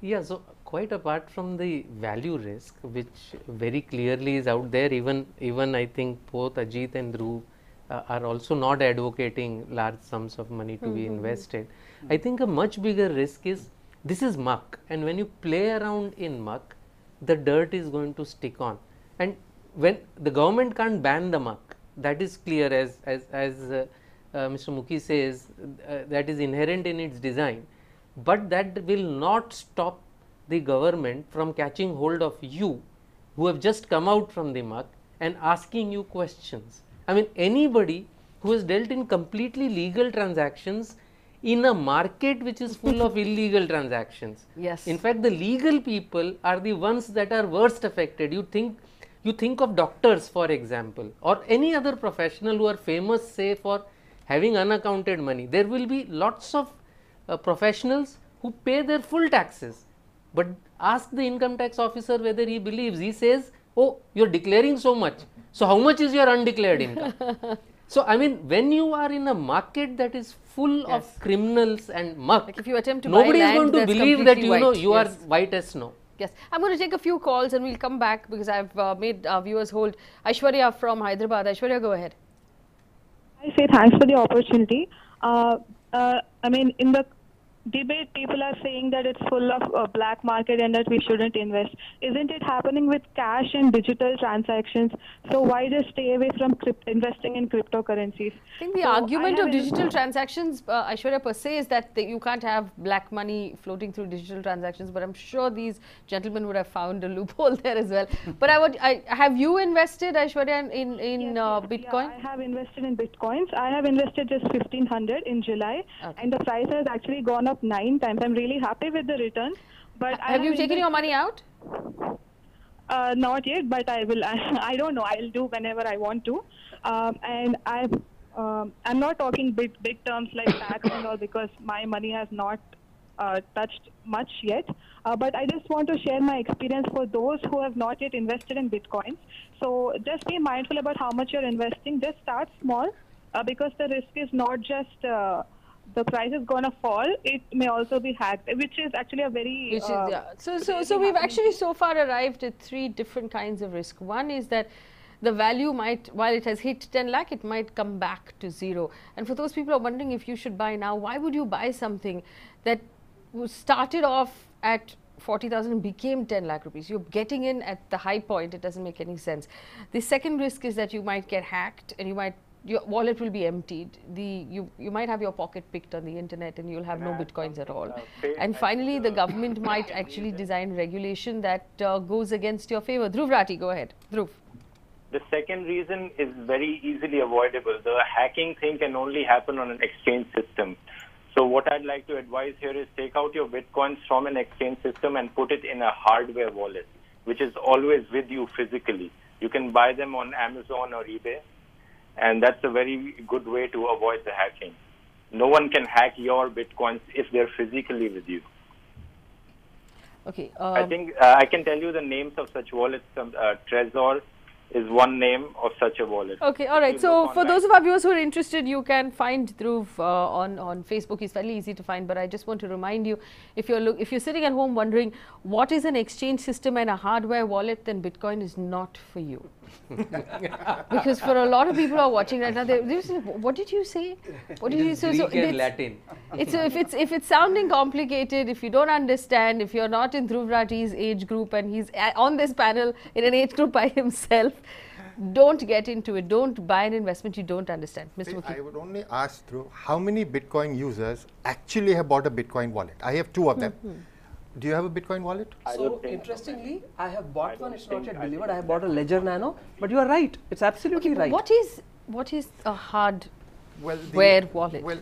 Yeah, so quite apart from the value risk, which very clearly is out there, even I think both Ajit and Dhruv are also not advocating large sums of money to be invested. I think a much bigger risk is, this is muck, and when you play around in muck, the dirt is going to stick on. And when the government can't ban the muck, that is clear, as Mr. Mukhi says, that is inherent in its design, but that will not stop the government from catching hold of you who have just come out from the muck and asking you questions. I mean, anybody who has dealt in completely legal transactions in a market which is full of illegal transactions. Yes. In fact, the legal people are the ones that are worst affected. You think of doctors, for example, or any other professional who are famous, say, for having unaccounted money. There will be lots of professionals who pay their full taxes, but ask the income tax officer whether he believes. He says, oh, you're declaring so much, so how much is your undeclared income? So I mean, when you are in a market that is full of criminals and muck, like if you attempt to nobody buy is going to believe that you are white as snow. Yes, I'm going to take a few calls and we'll come back, because I've made our viewers hold. Aishwarya from Hyderabad. Aishwarya, go ahead. I say thanks for the opportunity. I mean, in the debate, people are saying that it's full of black market and that we shouldn't invest. Isn't it happening with cash and digital transactions? So why just stay away from investing in cryptocurrencies? I think the argument of digital transactions, Aishwarya, per se, is that you can't have black money floating through digital transactions, but I'm sure these gentlemen would have found a loophole there as well. But have you invested, Aishwarya, in Bitcoin? Yeah, I have invested in Bitcoins. I have invested just 1,500 in July, and the price has actually gone up 9 times. I'm really happy with the returns. But have you taken your money out? Not yet, but I will. I don't know. I'll do whenever I want to. And I'm not talking big terms like tax and all, because my money has not touched much yet. But I just want to share my experience for those who have not yet invested in Bitcoins. So just be mindful about how much you're investing. Just start small, because the risk is not just the price is going to fall, it may also be hacked, which is actually a very... So we've actually so far arrived at 3 different kinds of risk. One is that the value might, while it has hit 10 lakh, it might come back to 0. And for those people who are wondering if you should buy now, why would you buy something that started off at 40,000 and became 10 lakh rupees? You're getting in at the high point. It doesn't make any sense. The second risk is that you might get hacked and your wallet will be emptied. You might have your pocket picked on the internet and you'll have no Bitcoins at all. And finally, the government might actually design regulation that goes against your favor. Dhruv Rathi, go ahead. Dhruv. The second reason is very easily avoidable. The hacking thing can only happen on an exchange system. So what I'd like to advise here is take out your Bitcoins from an exchange system and put it in a hardware wallet, which is always with you physically. You can buy them on Amazon or eBay, and that's a very good way to avoid the hacking. No one can hack your Bitcoins if they're physically with you. Okay. I think I can tell you the names of such wallets. Trezor is one name of such a wallet. Okay, all right. So for those of our viewers who are interested, you can find Dhruv on Facebook. He's fairly easy to find. But I just want to remind you, if you're sitting at home wondering what is an exchange system and a hardware wallet, then Bitcoin is not for you. Because for a lot of people who are watching right now, they're saying, what did you say? What did you say? Greek and Latin. If it's sounding complicated, if you don't understand, if you're not in Dhruv Rathi's age group and he's on this panel in an age group by himself, don't get into it. Don't buy an investment you don't understand. Mr. Mukhi. I would only ask Dhruv, how many Bitcoin users actually have bought a Bitcoin wallet? I have 2 of them. Do you have a Bitcoin wallet? So interestingly, I have bought one. It's not yet delivered. I have bought a Ledger Nano. But you are right. It's absolutely right. What is a hardware wallet? Well,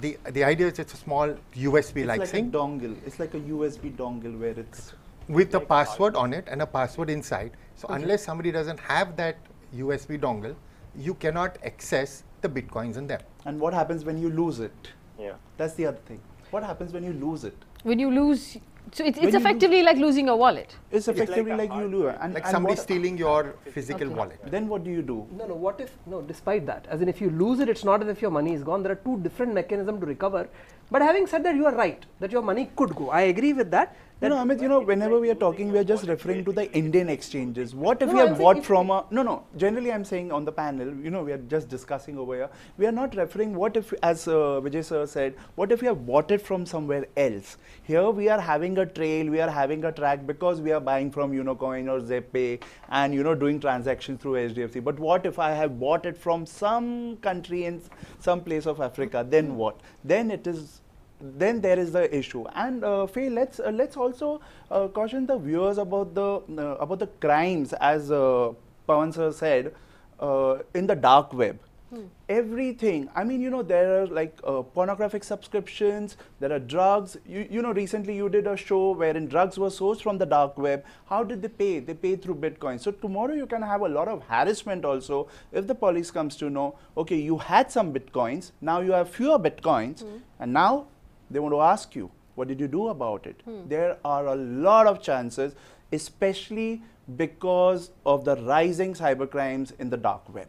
the idea is it's a small USB-like thing. It's like a dongle. It's like a USB dongle where it's with a password on it and a password inside. So unless somebody doesn't have that USB dongle, you cannot access the Bitcoins in them. And what happens when you lose it? Yeah, that's the other thing. What happens when you lose it? When you lose, so it's effectively like losing a wallet. It's effectively like you lose, like somebody stealing your physical wallet. Then what do you do? No, what if, despite that, as in if you lose it, it's not as if your money is gone. There are 2 different mechanisms to recover. But having said that, you are right, that your money could go. I agree with that. Amit, whenever we are talking, we are just referring to the Indian exchanges. What if we have bought from a... generally I'm saying on the panel, we are just discussing over here. We are not referring what if, as Vijay sir said, what if we have bought it from somewhere else? Here we are having a trail, we are having a track because we are buying from Unocoin or Zeppay and, doing transactions through HDFC. But what if I have bought it from some country in some place of Africa? Then what? Then there is the issue. And Faye, let's also caution the viewers about the crimes, as Pawan sir said, in the dark web. Everything. I mean, there are like pornographic subscriptions, there are drugs. Recently you did a show wherein drugs were sourced from the dark web. How did they pay? They pay through Bitcoin. So tomorrow you can have a lot of harassment also if the police comes to know, okay, you had some Bitcoins, now you have fewer Bitcoins, and now they want to ask you, what did you do about it? There are a lot of chances, especially because of the rising cybercrimes in the dark web.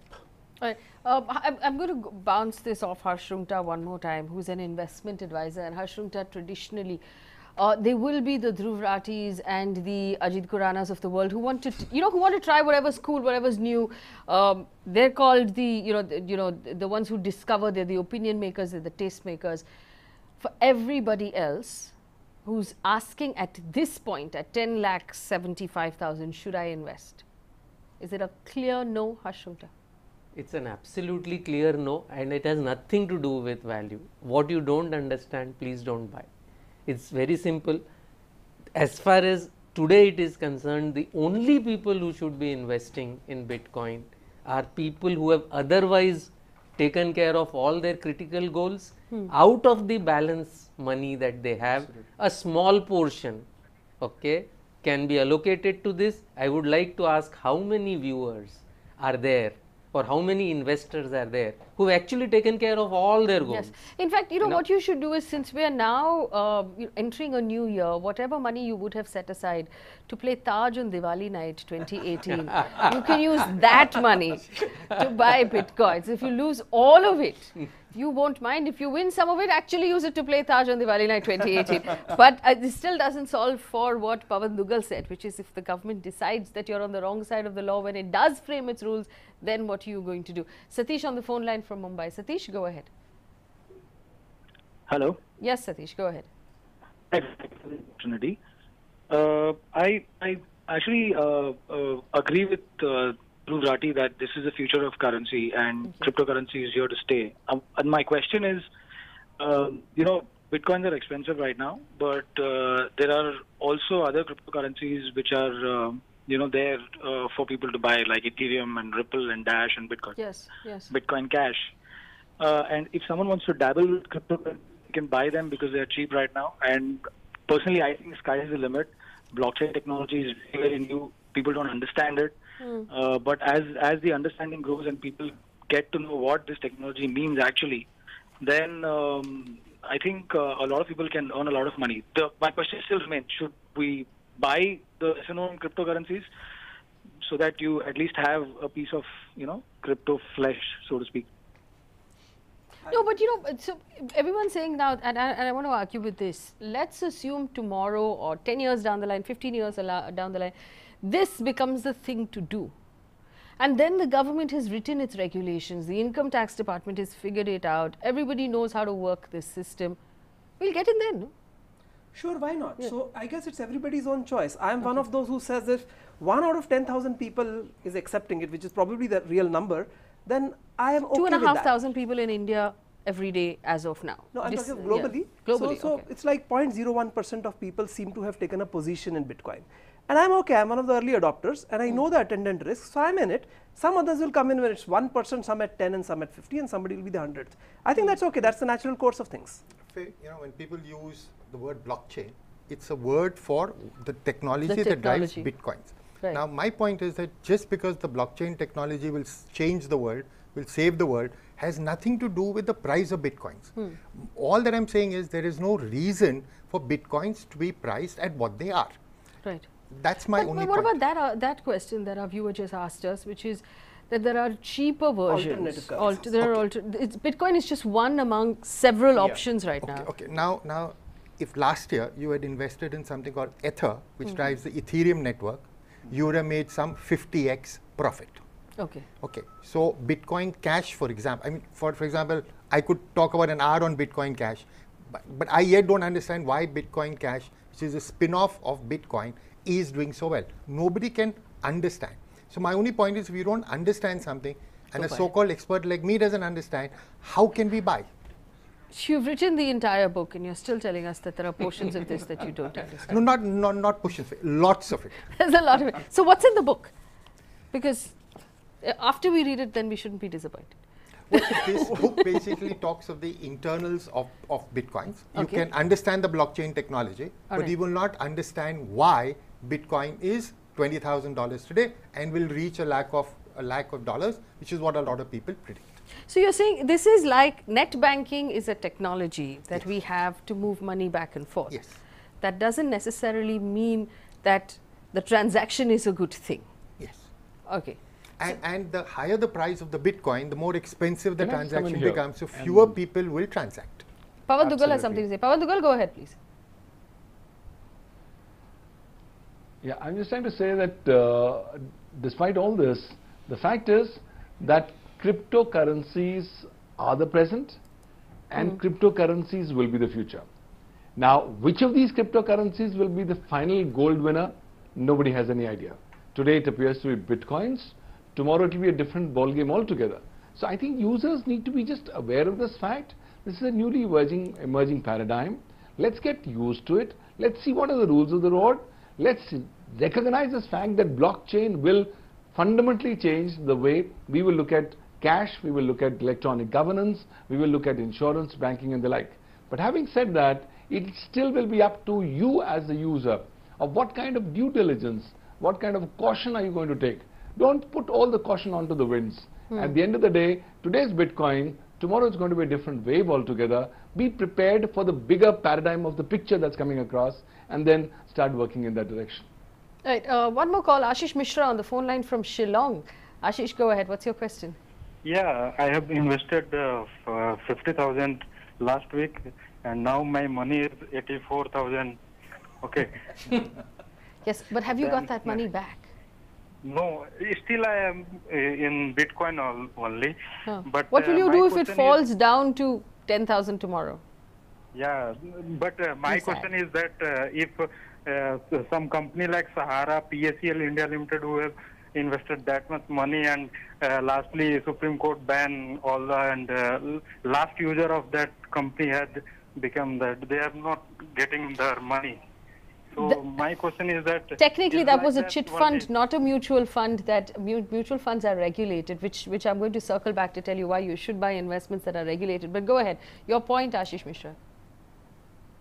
All right. I'm going to bounce this off Harsh Rungta one more time, who's an investment advisor. And Harsh Rungta, traditionally, they will be the Dhruv Rathis and the Ajit Khuranas of the world who want to, who want to try whatever's cool, whatever's new. They're called the, the ones who discover. They're the opinion makers. They're the taste makers. for everybody else who's asking at this point at 10,75,000, should I invest? Is it a clear no, Harsh Rungta? It's an absolutely clear no, and it has nothing to do with value. What you don't understand, please don't buy. It's very simple. As far as today it is concerned, the only people who should be investing in Bitcoin are people who have otherwise taken care of all their critical goals. Out of the balance money that they have, a small portion, okay, can be allocated to this. I would like to ask how many viewers are there or how many investors are there who have actually taken care of all their goals. Yes. In fact, you know, what you should do is, since we are now entering a new year, whatever money you would have set aside to play Taj on Diwali night 2018, you can use that money to buy Bitcoins. If you lose all of it, you won't mind. If you win some of it, actually use it to play Taj on Diwali night 2018. But this still doesn't solve for what Pawan Dugal said, which is if the government decides that you're on the wrong side of the law when it does frame its rules, then what are you going to do? Satish on the phone line from Mumbai. Satish, go ahead. Hello. Yes, Satish, go ahead. Thanks for the opportunity. I actually agree with Dhruv Rathi that this is the future of currency and cryptocurrency is here to stay. And my question is, you know, Bitcoins are expensive right now, but there are also other cryptocurrencies which are, you know, there for people to buy, like Ethereum and Ripple and Dash and Bitcoin. Yes, yes. Bitcoin Cash. And if someone wants to dabble with cryptocurrency, you can buy them because they are cheap right now. And personally, I think sky is the limit. Blockchain technology is very new. People don't understand it. But as the understanding grows and people get to know what this technology means actually, then I think a lot of people can earn a lot of money. My question still remains, should we buy the lesser known cryptocurrencies so that you at least have a piece of, you know, crypto flesh, so to speak? No, but you know, so everyone's saying now, and I want to argue with this. Let's assume tomorrow or 10 years down the line, 15 years down the line, this becomes the thing to do. And then the government has written its regulations, the income tax department has figured it out, everybody knows how to work this system. We'll get in there, no? Sure, why not? Yeah. So I guess it's everybody's own choice. I am one of those who says if 1 out of 10,000 people is accepting it, which is probably the real number, then I am okay with that. 2,500 people in India every day as of now. No, I'm talking globally. Yeah. Globally, so it's like 0.01% of people seem to have taken a position in Bitcoin. And I'm okay, I'm one of the early adopters and I know the attendant risks, so I'm in it. Some others will come in when it's 1%, some at 10 and some at 50 and somebody will be the 100th. I think that's okay, that's the natural course of things. You know, when people use the word blockchain, it's a word for the technology that drives Bitcoins. Right. Now, my point is that just because the blockchain technology will change the world, will save the world, has nothing to do with the price of Bitcoins. All that I'm saying is there is no reason for Bitcoins to be priced at what they are. Right. That's my only point. What about that question that our viewer just asked us, which is that there are cheaper versions. Bitcoin is just one among several options right now. Okay. Now, if last year you had invested in something called Ether, which drives the Ethereum network, you would have made some 50x profit. Okay. Okay. So Bitcoin Cash, for example, I mean, for example, I could talk about an hour on Bitcoin Cash, but I yet don't understand why Bitcoin Cash, which is a spin-off of Bitcoin, is doing so well. Nobody can understand. So my only point is, if you don't understand something, and a so-called expert like me doesn't understand, how can we buy? You've written the entire book, and you're still telling us that there are portions of this that you don't understand. No, not portions. Lots of it. There's a lot of it. So what's in the book? Because after we read it, then we shouldn't be disappointed. Well, this book basically talks of the internals of Bitcoins. You can understand the blockchain technology, but you will not understand why Bitcoin is $20,000 today and will reach a lakh of dollars, which is what a lot of people predict. So you're saying this is like net banking is a technology that we have to move money back and forth. Yes. That doesn't necessarily mean that the transaction is a good thing. Yes. Okay. And the higher the price of the Bitcoin, the more expensive the transaction becomes, so fewer people will transact. Pawan Dugal has something to say. Pawan Dugal, go ahead, please. Yeah, I'm just trying to say that despite all this, the fact is that cryptocurrencies are the present and cryptocurrencies will be the future. Now, which of these cryptocurrencies will be the final gold winner? Nobody has any idea. Today it appears to be Bitcoins. Tomorrow it will be a different ballgame altogether. So I think users need to be just aware of this fact. This is a newly emerging paradigm. Let's get used to it. Let's see what are the rules of the road. Let's recognize this fact that blockchain will fundamentally change the way we will look at cash, we will look at electronic governance, we will look at insurance, banking and the like. But having said that, it still will be up to you as the user of what kind of due diligence, what kind of caution are you going to take. Don't put all the caution onto the winds. At the end of the day, today's Bitcoin, tomorrow it's going to be a different wave altogether. Be prepared for the bigger paradigm of the picture that's coming across and then start working in that direction. Right, one more call, Ashish Mishra on the phone line from Shillong. Ashish, go ahead. What's your question? Yeah, I have invested 50,000 last week, and now my money is 84,000. Okay. Yes, but have you got that money back? No, still I am in Bitcoin only. Huh. But what will you do if it question falls down to 10,000 tomorrow? Yeah, but my question is that if some company like Sahara, PSEL India Limited, who have invested that much money, and lastly Supreme Court ban all the, and last user of that company had become that they are not getting their money. So my question is that technically that was a chit fund, not a mutual fund. That mutual funds are regulated, which I'm going to circle back to tell you why you should buy investments that are regulated. But go ahead, your point, Ashish Mishra.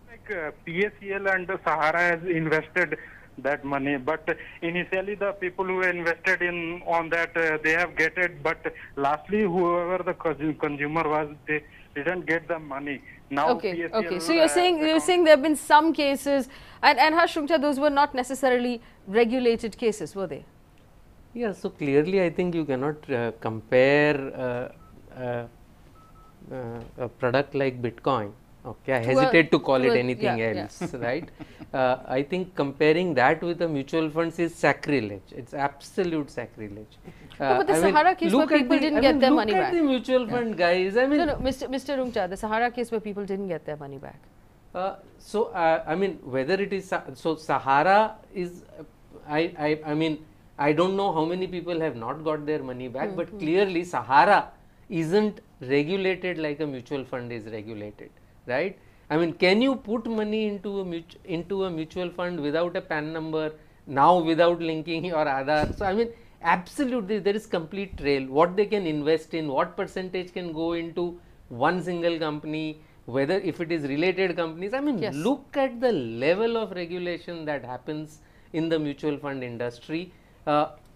Like PSEL and Sahara has invested that money, but initially the people who invested in on that they have get it, but lastly whoever the consumer was, they didn't get the money. Now okay, okay. So you're saying there have been some cases, and Harsh Rungta, those were not necessarily regulated cases, were they? Yeah. So clearly, I think you cannot compare a product like Bitcoin. Okay, I hesitate to call it anything else, right? I think comparing that with the mutual funds is sacrilege. It's absolute sacrilege. No, but the Sahara case where people didn't get their money back. Look at the mutual fund guys. I mean, no, Mr. Rungta, the Sahara case where people didn't get their money back. I mean, whether it is Sahara is, I mean, I don't know how many people have not got their money back, but clearly Sahara isn't regulated like a mutual fund is regulated. Right? I mean, can you put money into a mutual fund without a PAN number, now without linking your Aadhaar? So, I mean, absolutely there is complete trail. What they can invest in, what percentage can go into one single company, whether if it is related companies. I mean, look at the level of regulation that happens in the mutual fund industry.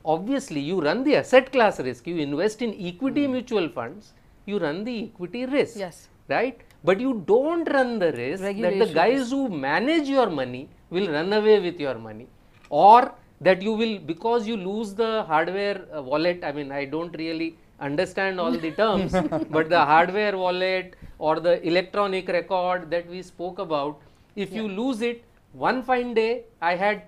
Obviously, you run the asset class risk. You invest in equity mutual funds, you run the equity risk. Yes. Right? But you don't run the risk that the guys who manage your money will run away with your money, or that you will, because you lose the hardware wallet. I mean, I don't really understand all the terms, but the hardware wallet or the electronic record that we spoke about, if you lose it, one fine day I had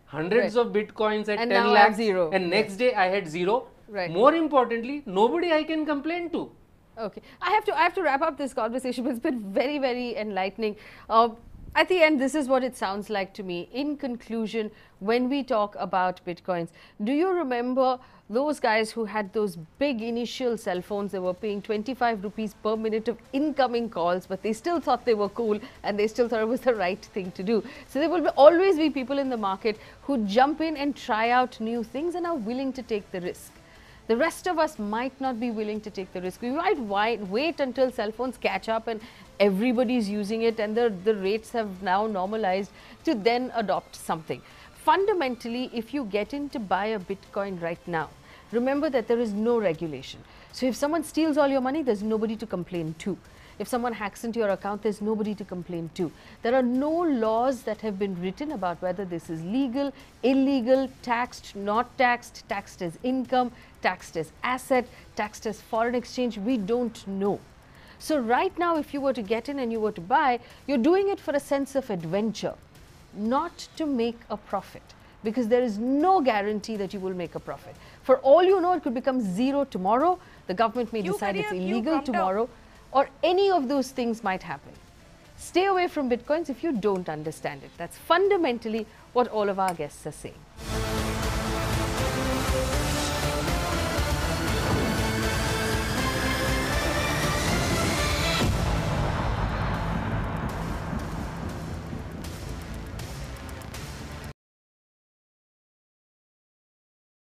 hundreds of Bitcoins at and 10 lakhs zero. And next day I had zero. Right. More importantly, nobody I can complain to. Okay, I have to wrap up this conversation, but it's been very, very enlightening. At the end, this is what it sounds like to me. In conclusion, when we talk about Bitcoins, do you remember those guys who had those big initial cell phones? They were paying 25 rupees per minute of incoming calls, but they still thought they were cool and they still thought it was the right thing to do. So there will always be people in the market who jump in and try out new things and are willing to take the risk. The rest of us might not be willing to take the risk. We might wait until cell phones catch up and everybody's using it and the rates have now normalized to then adopt something. Fundamentally, if you get in to buy a Bitcoin right now, remember that there is no regulation. So if someone steals all your money, there's nobody to complain to. If someone hacks into your account, there's nobody to complain to. There are no laws that have been written about whether this is legal, illegal, taxed, not taxed, taxed as income, taxed as asset, taxed as foreign exchange. We don't know. So right now, if you were to get in and you were to buy, you're doing it for a sense of adventure, not to make a profit, because there is no guarantee that you will make a profit. For all you know, it could become zero tomorrow. The government may decide it's illegal tomorrow. or any of those things might happen. Stay away from Bitcoins if you don't understand it. That's fundamentally what all of our guests are saying.